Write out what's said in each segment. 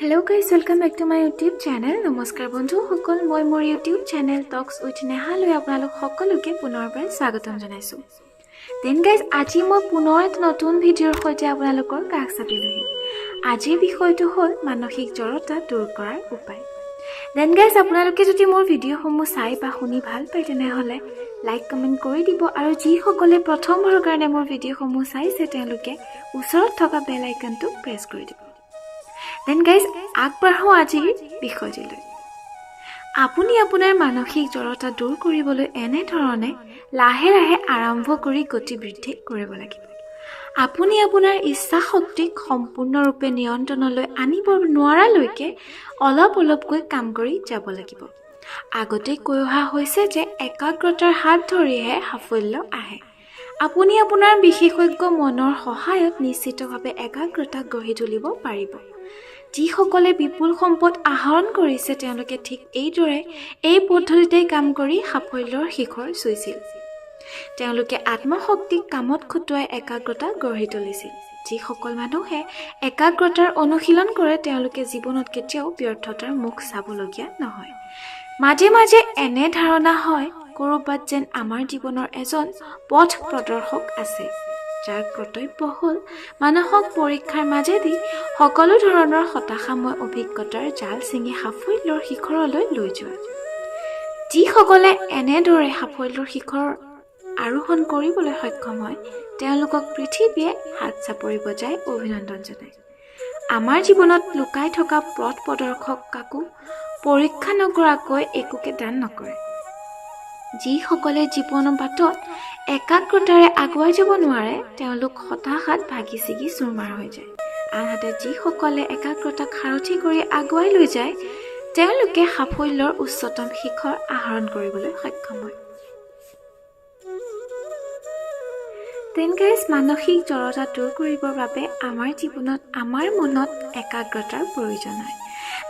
Hello guys, welcome back to my YouTube channel. নমস্কাৰ বন্ধু সকল, মই মোৰ YouTube channel Talks with Neha লৈ আপোনালোক সকলোকে পুনৰবাৰ স্বাগতম জনাইছো। Then guys, আজি মই পুনৰ এটা নতুন ভিডিঅ'ৰ সৈতে আপোনালোকৰ কাষ চাপিলোহি। আজিৰ বিষয়টো হ'ল মানসিক জড়তা দূৰ কৰাৰ উপায়। Then guys, আপোনালোকে যদি মোৰ ভিডিঅ'সমূহ চাই বা শুনি ভাল পায় তেনেহ'লে লাইক কমেন্ট কৰি দিব আৰু যিসকলে প্ৰথমবাৰৰ কাৰণে মোৰ ভিডিঅ'সমূহ চাইছে তেওঁলোকে ওচৰত থকা বেল আইকনটো প্ৰেছ কৰি দিব। Then guys, আগবাঢ়ো আজিৰ বিষয়টিলৈ। আপুনি আপোনাৰ মানসিক জড়তা দূৰ কৰিবলৈ এনে ধৰণে লাহে লাহে আৰম্ভ কৰি গতি বৃদ্ধি কৰিব লাগিব। আপুনি আপোনাৰ ইচ্ছা শক্তিক সম্পূৰ্ণৰূপে নিয়ন্ত্ৰণলৈ আনিব নোৱাৰালৈকে অলপ অলপকৈ কাম কৰি যাব লাগিব। আগতে কৈ অহা হৈছে যে একাগ্ৰতাৰ হাত ধৰিহে সাফল্য আহে। আপুনি আপোনাৰ বিশেষজ্ঞ মনৰ সহায়ত নিশ্চিতভাৱে একাগ্ৰতা গঢ়ি তুলিব পাৰিব। যিসকলে বিপুল সম্পদ আহৰণ কৰিছে তেওঁলোকে ঠিক এইদৰে এই পদ্ধতিতেই কাম কৰি সাফল্যৰ শিখৰ চুইছিল। তেওঁলোকে আত্মশক্তিক কামত খটুৱাই একাগ্ৰতা গঢ়ি তুলিছিল। যিসকল মানুহে একাগ্ৰতাৰ অনুশীলন কৰে তেওঁলোকে জীৱনত কেতিয়াও ব্যৰ্থতাৰ মুখ চাবলগীয়া নহয়। মাজে মাজে এনে ধাৰণা হয় ক'ৰবাত যেন আমাৰ জীৱনৰ এজন পথ প্ৰদৰ্শক আছে, যাৰ কৰ্তব্য হ'ল মানুহক পৰীক্ষাৰ মাজেদি সকলো ধৰণৰ হতাশাময় অভিজ্ঞতাৰ জাল ছিঙি সাফল্যৰ শিখৰলৈ লৈ যোৱা। যিসকলে এনেদৰে সাফল্যৰ শিখৰ আৰোহণ কৰিবলৈ সক্ষম হয় তেওঁলোকক পৃথিৱীয়ে হাত চাপৰি বজাই অভিনন্দন জনায়। আমাৰ জীৱনত লুকাই থকা পথ প্ৰদৰ্শক কাকো পৰীক্ষা নকৰাকৈ একোকে দান নকৰে। যিসকলে জীৱনৰ বাটত একাগ্ৰতাৰে আগুৱাই যাব নোৱাৰে তেওঁলোক হতাশাত ভাগি ছিগি চুৰমাৰ হৈ যায়। আনহাতে যিসকলে একাগ্ৰতাক সাৰথি কৰি আগুৱাই লৈ যায় তেওঁলোকে সাফল্যৰ উচ্চতম শিখৰ আহৰণ কৰিবলৈ সক্ষম হয়। Then guys, মানসিক জড়তা দূৰ কৰিবৰ বাবে আমাৰ জীৱনত আমাৰ মনত একাগ্ৰতাৰ প্ৰয়োজন হয়।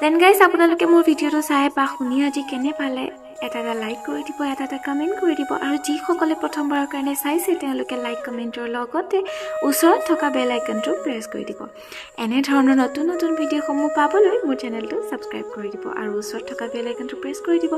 Then guys, আপোনালোকে মোৰ ভিডিঅ'টো চাই বা শুনি আজি কেনে পালে এটা লাইক কৰি দিব, এটা কমেণ্ট কৰি দিব আৰু যিসকলে প্ৰথমবাৰৰ কাৰণে চাইছে তেওঁলোকে লাইক কমেণ্টৰ লগতে ওচৰত থকা বেল আইকনটো প্ৰেছ কৰি দিব। এনে ধৰণৰ নতুন নতুন ভিডিঅ'সমূহ পাবলৈ মোৰ চেনেলটো ছাবস্ক্ৰাইব কৰি দিব আৰু ওচৰত থকা বেল আইকনটো প্ৰেছ কৰি দিব।